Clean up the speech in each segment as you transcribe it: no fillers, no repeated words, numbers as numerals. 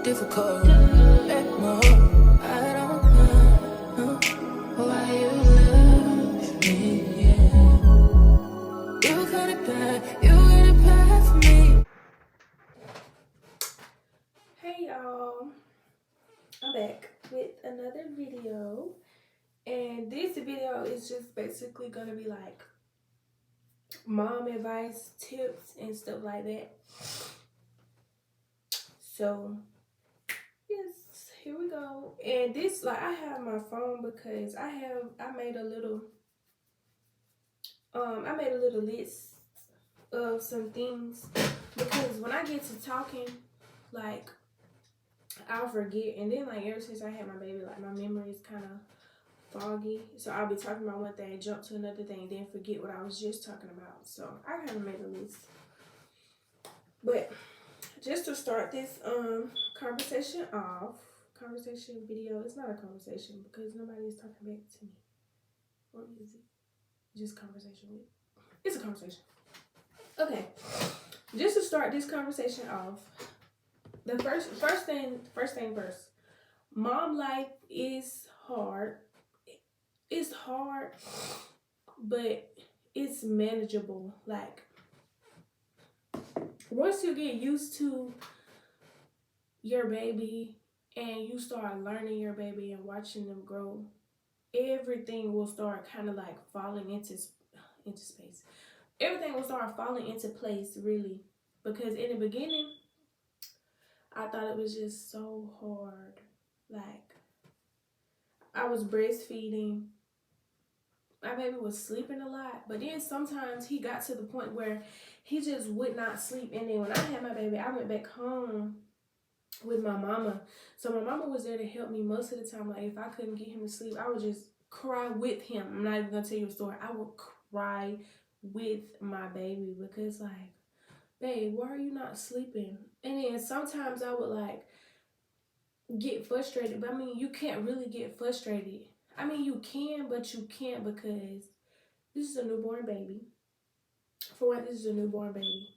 difficult. Let more. I don't know why you love me. Yeah. You got it bad. You got it bad for me. Hey y'all, I'm back with another video, and this video is just basically gonna be like mom advice, tips, and stuff like that. So yes, here we go. And this, like, I have my phone because I made a little list of some things, because when I get to talking, like, I'll forget, and then like ever since I had my baby, like my memory is kind of foggy, so I'll be talking about one thing, jump to another thing, then forget what I was just talking about. So I kind of made a list. But just to start this conversation video, it's not a conversation because nobody is talking back to me. What is it? Just conversation with. It's a conversation. Okay. Just to start this conversation off, the first thing first. Mom life is hard. It's hard, but it's manageable. Like, once you get used to your baby and you start learning your baby and watching them grow, everything will start kind of like falling into space. Everything will start falling into place, really, because in the beginning I thought it was just so hard. Like, I was breastfeeding, my baby was sleeping a lot, but then sometimes he got to the point where he just would not sleep. And then when I had my baby, I went back home with my mama. So my mama was there to help me most of the time. Like, if I couldn't get him to sleep, I would just cry with him. I'm not even gonna tell you a story. I would cry with my baby because, like, babe, why are you not sleeping? And then sometimes I would like get frustrated, but I mean, you can't really get frustrated. I mean, you can, but you can't, because this is a newborn baby. For one, this is a newborn baby.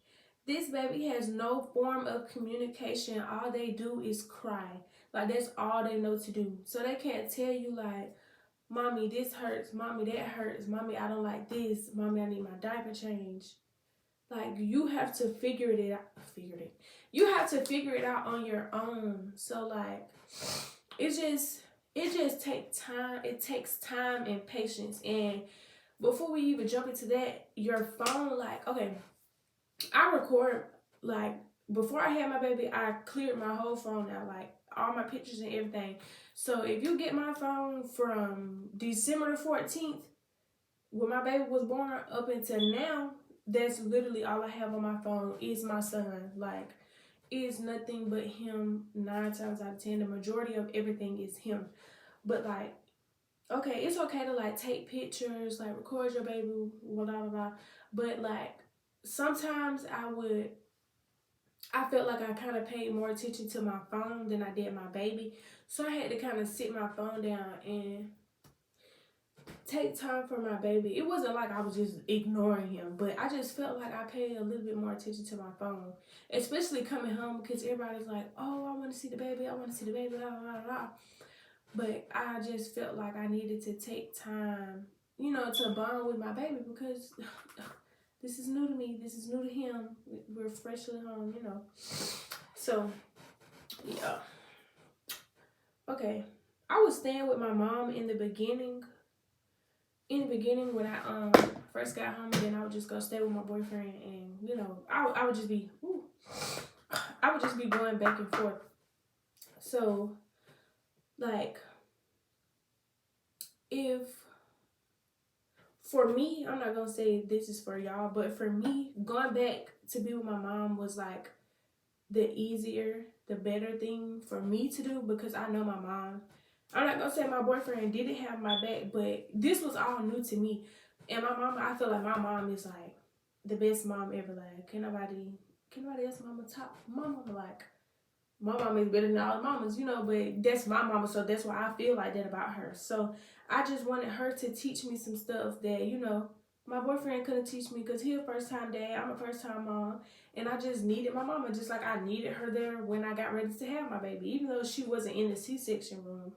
This baby has no form of communication. All they do is cry. Like, that's all they know to do. So they can't tell you, like, mommy, this hurts. Mommy, that hurts. Mommy, I don't like this. Mommy, I need my diaper changed. Like, you have to figure it out. You have to figure it out on your own. So, like, it just takes time. It takes time and patience. And before we even jump into that, your phone, like, okay, I record, like, before I had my baby, I cleared my whole phone out, like, all my pictures and everything. So if you get my phone from December the 14th, when my baby was born, up until now, that's literally all I have on my phone is my son. Like, it's nothing but him 9 times out of 10. The majority of everything is him. But, like, okay, it's okay to, like, take pictures, like, record your baby, blah, blah, blah. But, like, sometimes I felt like I kind of paid more attention to my phone than I did my baby. So I had to kind of sit my phone down and take time for my baby. It wasn't like I was just ignoring him, but I just felt like I paid a little bit more attention to my phone, especially coming home, because everybody's like, oh, I want to see the baby, blah, blah, blah. But I just felt like I needed to take time, to bond with my baby, because this is new to me. This is new to him. We're freshly home. So, yeah. Okay. I was staying with my mom in the beginning. When I first got home, and then I would just go stay with my boyfriend, and I would just be going back and forth. So, like, if for me, I'm not gonna say this is for y'all, but for me, going back to be with my mom was like the easier, the better thing for me to do, because I know my mom. I'm not gonna say my boyfriend didn't have my back, but this was all new to me. And my mom, I feel like my mom is like the best mom ever. Like, can nobody else mama top my mama? Like, my mama is better than all the mamas, but that's my mama, so that's why I feel like that about her. So I just wanted her to teach me some stuff that, My boyfriend couldn't teach me because he a first time dad. I'm a first time mom. And I just needed my mama just like I needed her there when I got ready to have my baby. Even though she wasn't in the C-section room,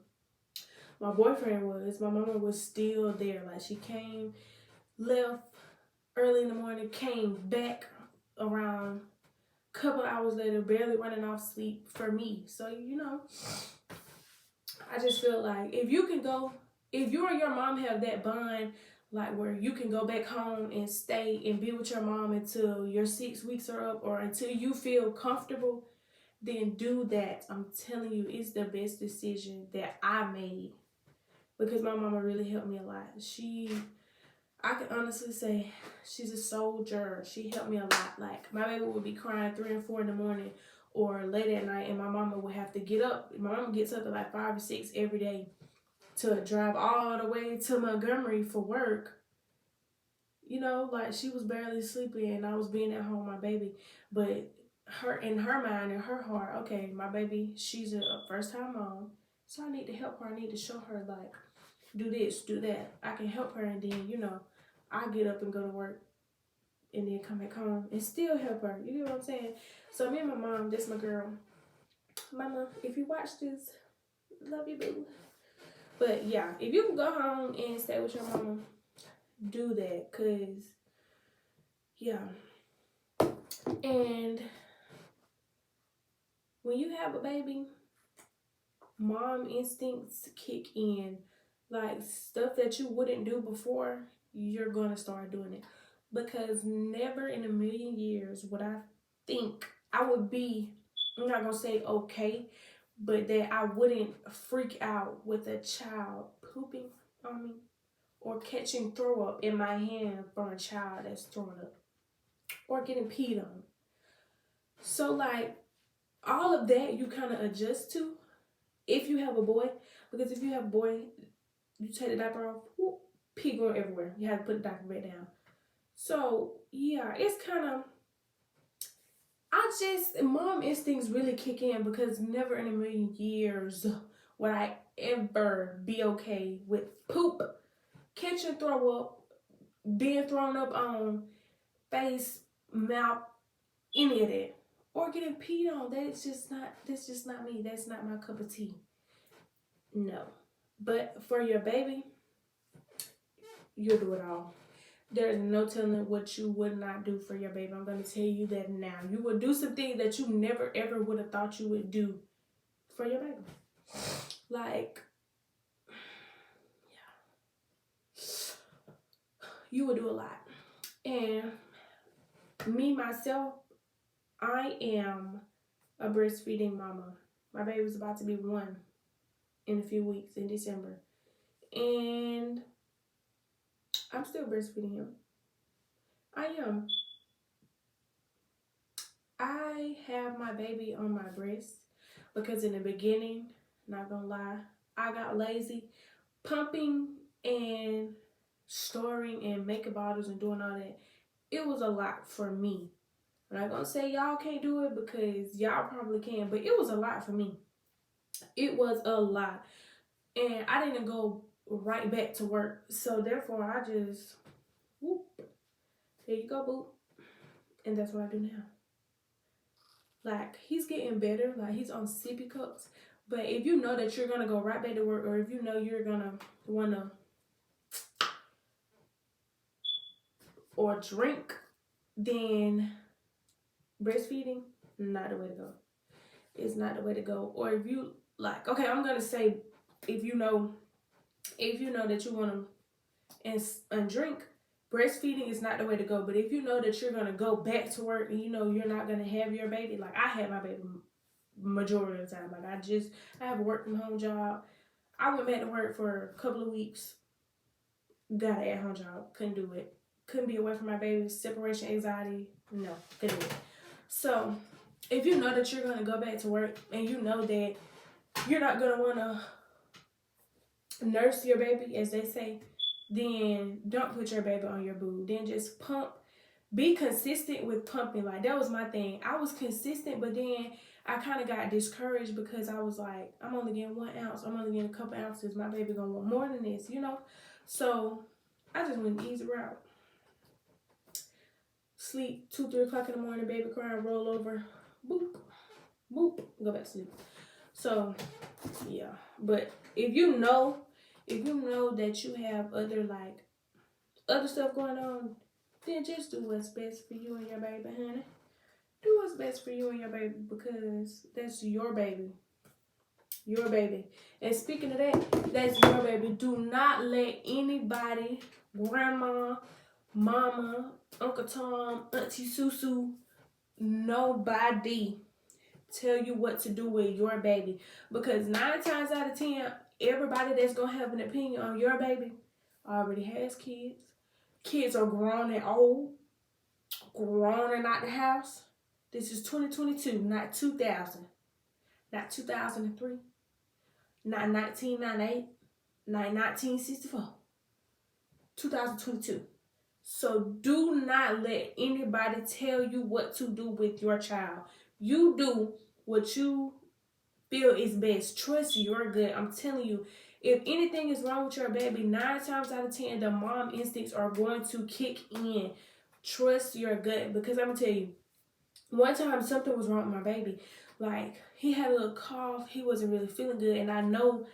my boyfriend was. My mama was still there. Like she came, left early in the morning, came back around a couple hours later, barely running off sleep for me. So, you know, I just feel like if you can go, if you and your mom have that bond, like where you can go back home and stay and be with your mom until your 6 weeks are up or until you feel comfortable, then do that. I'm telling you, it's the best decision that I made because my mama really helped me a lot. I can honestly say she's a soldier. She helped me a lot. Like my baby would be crying 3 and 4 in the morning or late at night, and my mama would have to get up. My mama gets up at like 5 or 6 every day to drive all the way to Montgomery for work. You know, like she was barely sleeping, and I was being at home with my baby. But her in her mind, in her heart, okay, my baby, she's a first time mom, so I need to help her. I need to show her like do this, do that. I can help her, and then I get up and go to work, and then come back home and still help her. You get what I'm saying? So me and my mom, that's my girl. Mama, if you watch this, love you, baby. But yeah, if you can go home and stay with your mama, do that, cause yeah. And when you have a baby, mom instincts kick in. Like stuff that you wouldn't do before, you're gonna start doing it. Because never in a million years would I think I would be, I'm not gonna say okay, but that I wouldn't freak out with a child pooping on me or catching throw up in my hand from a child that's throwing up or getting peed on. So like all of that you kind of adjust to if you have a boy, because if you have a boy, you take the diaper off, whoop, pee going everywhere. You have to put the diaper back down. So yeah, it's kind of, mom instincts really kick in because never in a million years would I ever be okay with poop, catch and throw up, being thrown up on, face, mouth, any of that. Or getting peed on. That's just not me. That's not my cup of tea. No. But for your baby, you'll do it all. There's no telling what you would not do for your baby. I'm going to tell you that now. You will do some things that you never ever would have thought you would do for your baby. Like, yeah. You would do a lot. And me, myself, I am a breastfeeding mama. My baby's about to be 1 in a few weeks in December. And I'm still breastfeeding him. I am. I have my baby on my breast because in the beginning, not gonna lie, I got lazy. Pumping and storing and making bottles and doing all that, it was a lot for me. I'm not gonna say y'all can't do it because y'all probably can, but it was a lot for me. It was a lot. And I didn't go right back to work. So therefore I just whoop. Here you go, boo. And that's what I do now. Like he's getting better, like he's on sippy cups. But if you know that you're gonna go right back to work, or if you know you're gonna wanna or drink, then breastfeeding, not the way to go. It's not the way to go. Or if you like, okay, I'm gonna say if you know that you wanna and drink, breastfeeding is not the way to go. But if you know that you're gonna go back to work and you know you're not gonna have your baby, like I had my baby majority of the time. Like I have a work from home job. I went back to work for a couple of weeks. Got an at-home job. Couldn't do it. Couldn't be away from my baby. Separation anxiety. No, couldn't do it. So if you know that you're gonna go back to work and you know that you're not gonna wanna nurse your baby, as they say, then don't put your baby on your boob. Then just pump. Be consistent with pumping. Like that was my thing. I was consistent, but then I kind of got discouraged because I was like, I'm only getting 1 ounce. I'm only getting a couple ounces. My baby gonna want more than this, you know? So I just went the easy route. sleep 2, 3 o'clock in the morning, baby crying, roll over, boop, boop, go back to sleep. So, yeah. But if you know that you have other stuff going on, then just do what's best for you and your baby, honey. Do what's best for you and your baby, because that's your baby. Your baby. And speaking of that, that's your baby. Do not let anybody, grandma, mama, Uncle Tom, Auntie Susu, nobody tell you what to do with your baby. Because 9 times out of 10, everybody that's going to have an opinion on your baby already has kids. Kids are grown and old, grown and out the house. This is 2022, not 2000, not 2003, not 1998, not 1964, 2022. So do not let anybody tell you what to do with your child. You do what you feel is best. Trust your gut. I'm telling you, if anything is wrong with your baby, 9 times out of 10, the mom instincts are going to kick in. Trust your gut, because I'm going to tell you, one time something was wrong with my baby. Like, he had a little cough. He wasn't really feeling good. And I know,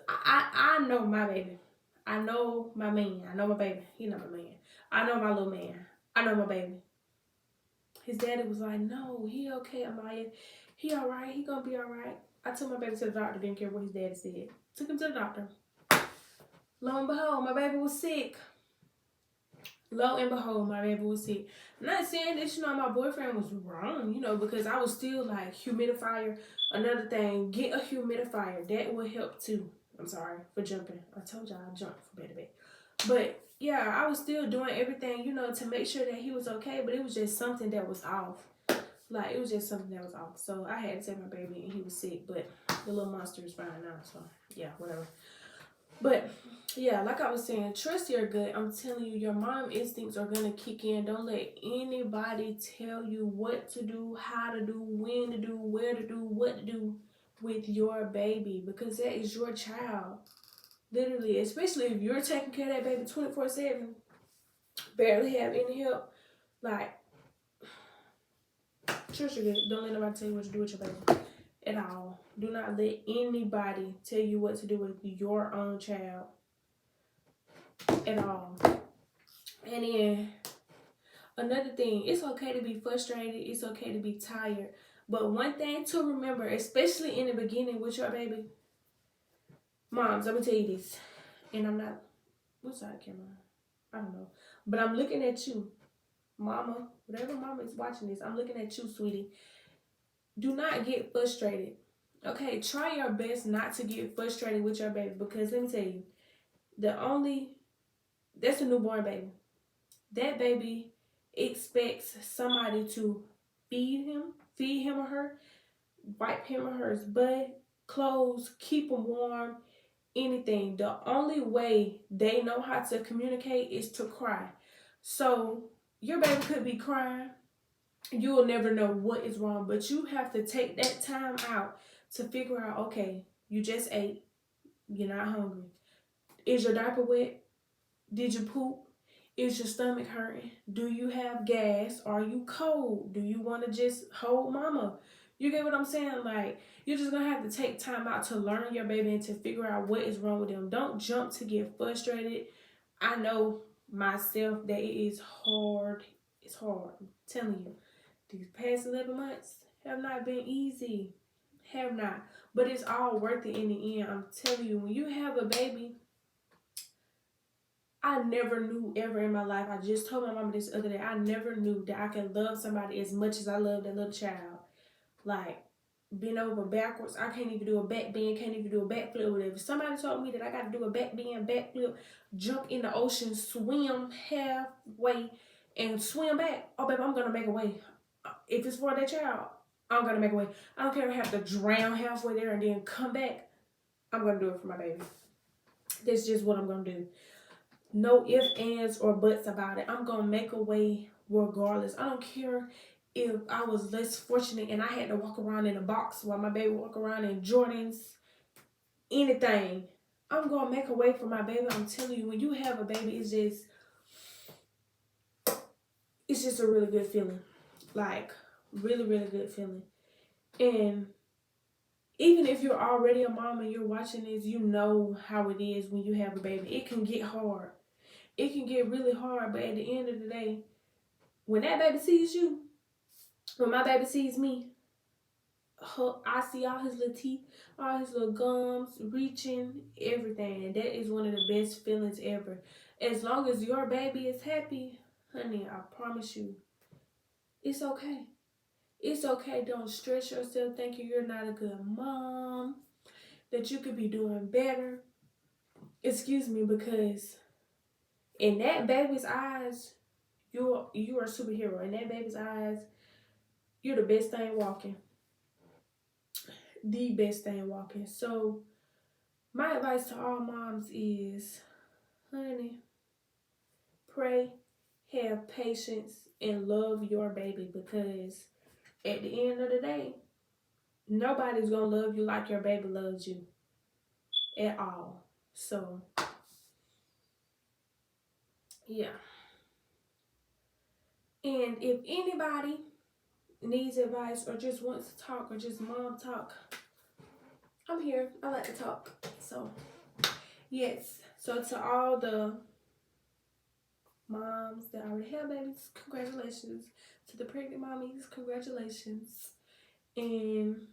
I know my baby. I know my man. I know my baby. He not my man. I know my little man. I know my baby. His daddy was like, no, he okay, Amaya. He all right. He gonna be all right. I took my baby to the doctor. Didn't care what his daddy said. Took him to the doctor. Lo and behold, my baby was sick. Lo and behold, my baby was sick. I'm not saying that, my boyfriend was wrong, because I was still like, humidifier. Another thing, get a humidifier. That will help too. I'm sorry for jumping. I told y'all I jumped for better. But yeah, I was still doing everything, to make sure that he was okay. But it was just something that was off. Like, it was just something that was off. So I had to take my baby, and he was sick. But the little monster is fine now. So yeah, whatever. But yeah, like I was saying, trust your gut. I'm telling you, your mom instincts are going to kick in. Don't let anybody tell you what to do, how to do, when to do, where to do, what to do with your baby, because that is your child. Literally, especially if you're taking care of that baby 24/7, barely have any help. Like, trust your gut. Don't let nobody tell you what to do with your baby at all. Do not let anybody tell you what to do with your own child at all. And then another thing, it's okay to be frustrated. It's okay to be tired. But one thing to remember, especially in the beginning with your baby, moms, I'm going to tell you this. And I'm not, what side camera? I don't know. But I'm looking at you, mama. Whatever mama is watching this, I'm looking at you, sweetie. Do not get frustrated. Okay, try your best not to get frustrated with your baby, because let me tell you, that's a newborn baby. That baby expects somebody to feed him or her, wipe him or her butt, clothes, keep him warm, anything. The only way they know how to communicate is to cry. So your baby could be crying. You will never know what is wrong, but you have to take that time out to figure out, okay, you just ate, you're not hungry. Is your diaper wet? Did you poop? Is your stomach hurting? Do you have gas? Are you cold? Do you want to just hold mama? You get what I'm saying? Like, you're just going to have to take time out to learn your baby and to figure out what is wrong with them. Don't jump to get frustrated. I know myself that it is hard. It's hard. I'm telling you. These past 11 months have not been easy. Have not. But it's all worth it in the end. I'm telling you, when you have a baby, I never knew ever in my life. I just told my mama this the other day. I never knew that I could love somebody as much as I love that little child. Like, bend over backwards. I can't even do a back bend. Can't even do a backflip or whatever. If somebody told me that I got to do a back bend, backflip, jump in the ocean, swim halfway, and swim back, oh, baby, I'm going to make a way. If it's for that child, I'm going to make a way. I don't care if I have to drown halfway there and then come back. I'm going to do it for my baby. That's just what I'm going to do. No ifs, ands, or buts about it. I'm going to make a way regardless. I don't care if I was less fortunate and I had to walk around in a box while my baby walk around in Jordans, anything. I'm going to make a way for my baby. I'm telling you, when you have a baby, it's just, it's just a really good feeling. Like, really, really good feeling. And even if you're already a mom and you're watching this, you know how it is when you have a baby. It can get hard. It can get really hard, but at the end of the day, when that baby sees you, when my baby sees me, I see all his little teeth, all his little gums, reaching, everything. And that is one of the best feelings ever. As long as your baby is happy, honey, I promise you, it's okay. It's okay. Don't stress yourself thinking you're not a good mom, that you could be doing better. Excuse me, because in that baby's eyes, you are a superhero. In that baby's eyes, you're the best thing walking. The best thing walking. So my advice to all moms is, honey, pray, have patience, and love your baby, because at the end of the day, nobody's gonna love you like your baby loves you at all. So yeah. And if anybody needs advice or just wants to talk or just mom talk, I'm here. I like to talk. So yes. So to all the moms that already have babies, congratulations. To the pregnant mommies, congratulations. And